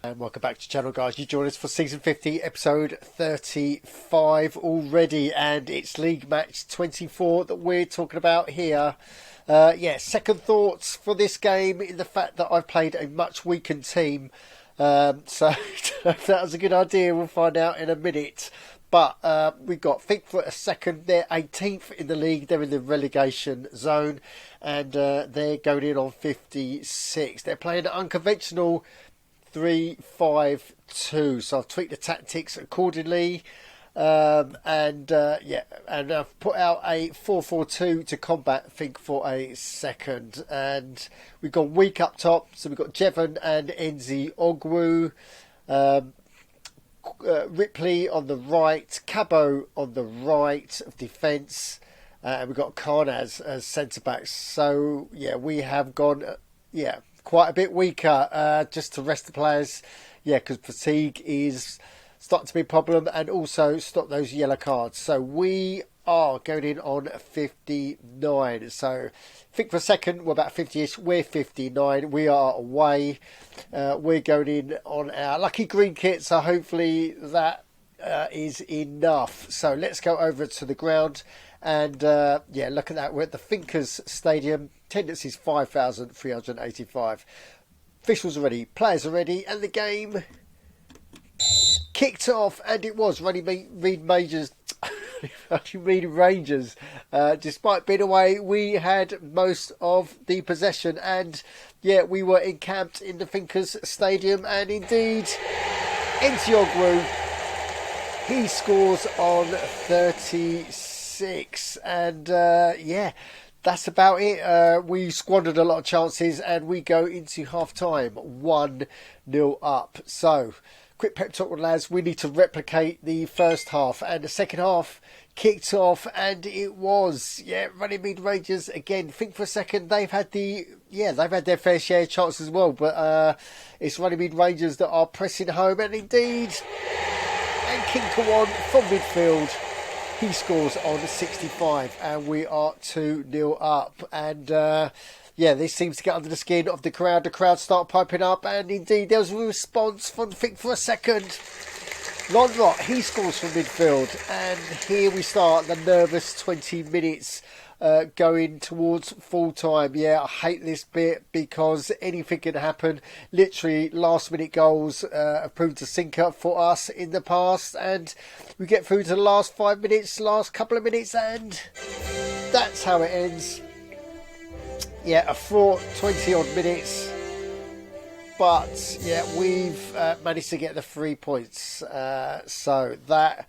And welcome back to the channel, guys. You join us for season 50, episode 35 already, and it's league match 24 that we're talking about here. Second thoughts for this game in the fact that I've played a much weakened team. So if that was a good idea, we'll find out in a minute. But we've got think for a second. They're 18th in the league. They're in the relegation zone, and they're going in on 56. They're playing an unconventional 3-5-2, so I've tweaked the tactics accordingly, and I've put out a 4-4-2 to combat think for a second. And we've got weak up top, so we've got Jevon and Enzi Ogwu, Ripley on the right, Cabo on the right of defence, and we've got Karnaz as centre backs. So yeah, we have gone quite a bit weaker, just to rest the players, because fatigue is starting to be a problem, and also stop those yellow cards. So we are going in on 59. So think for a second, we're about 50ish. We're 59. We are away. We're going in on our lucky green kit, so hopefully that is enough. So let's go over to the ground and look at that. We're at the Thinkers Stadium. Attendance is 5,385. Officials are ready, players are ready, and the game kicked off, and it was Runnymede Rangers. Despite being away, we had most of the possession, and we were encamped in the Thinkers Stadium, and indeed, Entiogwu, he scores on 36, and that's about it. We squandered a lot of chances, and we go into half-time 1-0 up. So, quick pep talk, lads. We need to replicate the first half, and the second half kicked off, and it was Runnymede Rangers again. Think for a second, they've had their fair share of chances as well, but it's Runnymede Rangers that are pressing home, and indeed, and Kinkawan from midfield, he scores on 65, and we are 2-0 up. And this seems to get under the skin of the crowd. The crowd start piping up, and indeed there was a response from think for a second. Lonrot, he scores from midfield, and here we start the nervous 20 minutes going towards full time. I hate this bit because anything can happen. Literally last minute goals have proved a sinker for us in the past, and we get through to the last 5 minutes, last couple of minutes, and that's how it ends. A fraught 20 odd minutes, but we've managed to get the 3 points. So that,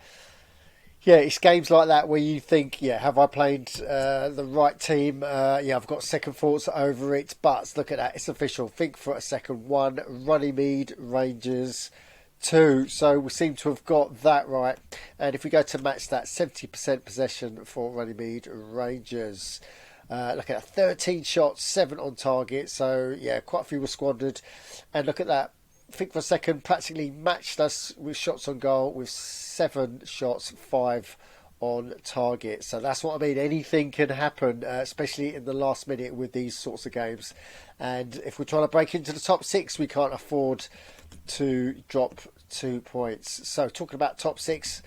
it's games like that where you think, have I played the right team? I've got second thoughts over it, but look at that, it's official. Think for a second, 1, Runnymede Rangers 2. So we seem to have got that right. And if we go to match that, 70% possession for Runnymede Rangers. Look at that, 13 shots, 7 on target. So quite a few were squandered. And look at that, think for a second, practically matched us with shots on goal with 7 shots, 5 on target. So that's what I mean. Anything can happen, especially in the last minute with these sorts of games. And if we're trying to break into the top 6, we can't afford to drop 2 points. So talking about top 6,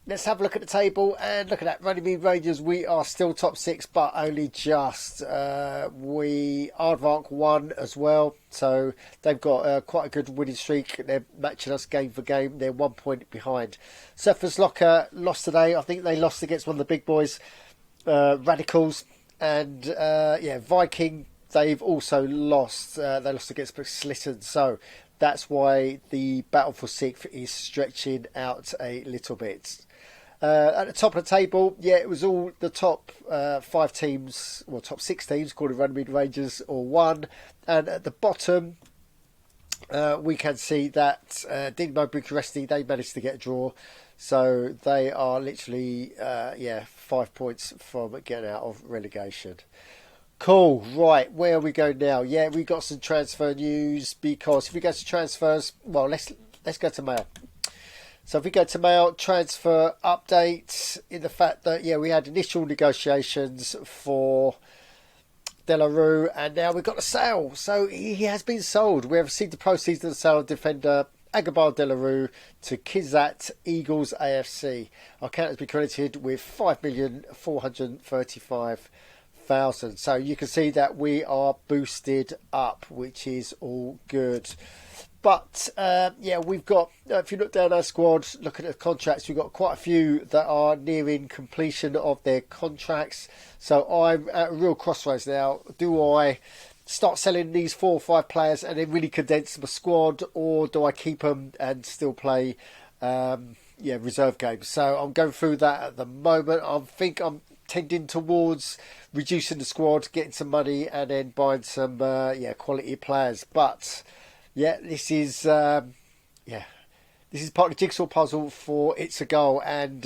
let's have a look at the table, and look at that. Runnymede Rangers, we are still top 6, but only just. We Aardvark won as well, so they've got quite a good winning streak. They're matching us game for game. They're 1 point behind. Surfers Locker lost today. I think they lost against one of the big boys, Radicals, and Viking. They've also lost. They lost against Slitton, so that's why the battle for 6th is stretching out a little bit. At the top of the table, it was all the top 5 teams, well, top 6 teams, called the Runnymede Rangers, all won. And at the bottom, we can see that Dinamo Bucharesti, they managed to get a draw. So they are literally, 5 points from getting out of relegation. Cool, right, where are we going now? We got some transfer news, because if we go to transfers, well, let's go to mail. So if we go to mail, transfer update, in the fact that we had initial negotiations for Delarue, and now we've got a sale. So he has been sold. We have received the proceeds of the sale of defender Agabar Delarue to Kizat Eagles AFC. Our account has been credited with 5,435,000. So you can see that we are boosted up, which is all good. But yeah, we've got, if you look down our squad, looking at the contracts, we've got quite a few that are nearing completion of their contracts. So I'm at a real crossroads now. Do I start selling these 4 or 5 players and then really condense my squad, or do I keep them and still play reserve games? So I'm going through that at the moment. I think I'm tending towards reducing the squad, getting some money, and then buying some quality players. But yeah, this is part of the jigsaw puzzle for It's a Goal, and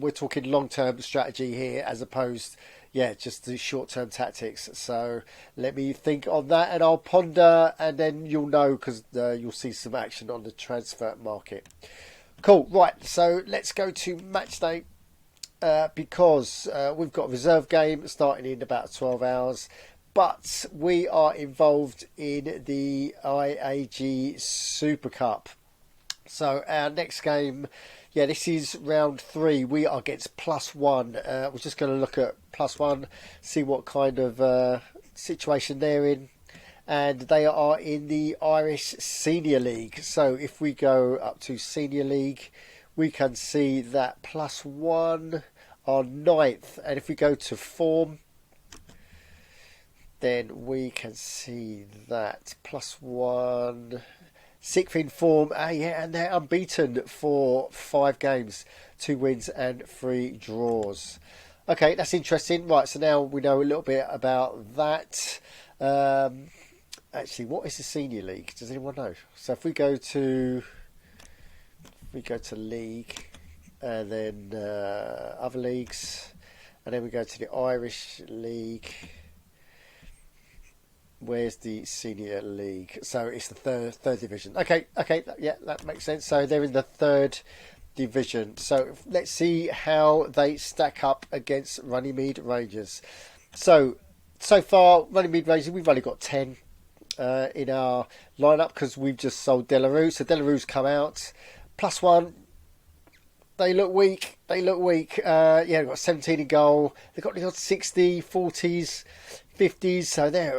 we're talking long-term strategy here as opposed, just the short-term tactics. So let me think on that, and I'll ponder, and then you'll know, because you'll see some action on the transfer market. Cool, right, so let's go to match day, because we've got a reserve game starting in about 12 hours. But we are involved in the IAG Super Cup. So our next game, this is round 3. We are against +1. We're just going to look at +1, see what kind of situation they're in. And they are in the Irish Senior League. So if we go up to Senior League, we can see that +1 are 9th. And if we go to form, then we can see that +1, 6th in form, and they're unbeaten for 5 games, 2 wins and 3 draws. Okay, that's interesting. Right, so now we know a little bit about that. Actually, what is the Senior League? Does anyone know? So if we go to League, and then other leagues, and then we go to the Irish League. Where's the Senior League? So it's the third division. Okay, that makes sense. So they're in the 3rd division. So let's see how they stack up against Runnymede Rangers. So far, Runnymede Rangers, we've only got 10 in our lineup because we've just sold Delarue. So Delarue's come out. +1. They look weak. They've got 17 in goal. They've got the odd 60, 40s, 50s. So they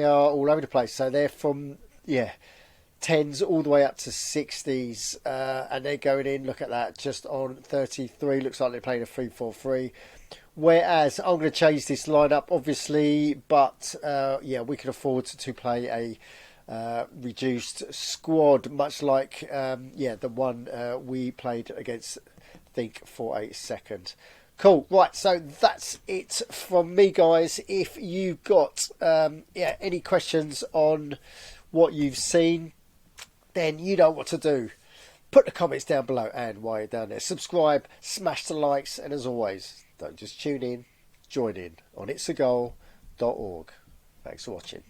are all over the place. So they're from 10s all the way up to 60s, and they're going in. Look at that, just on 33. Looks like they're playing a 3-4-3. Whereas I'm going to change this lineup, obviously, but we can afford to play a reduced squad, much like the one we played against, I think, for a second. Cool, right, so that's it from me, guys. If you've got any questions on what you've seen, then you know what to do. Put the comments down below, and while you're down there, subscribe, smash the likes, and as always, don't just tune in, join in on itsagole.org. Thanks for watching.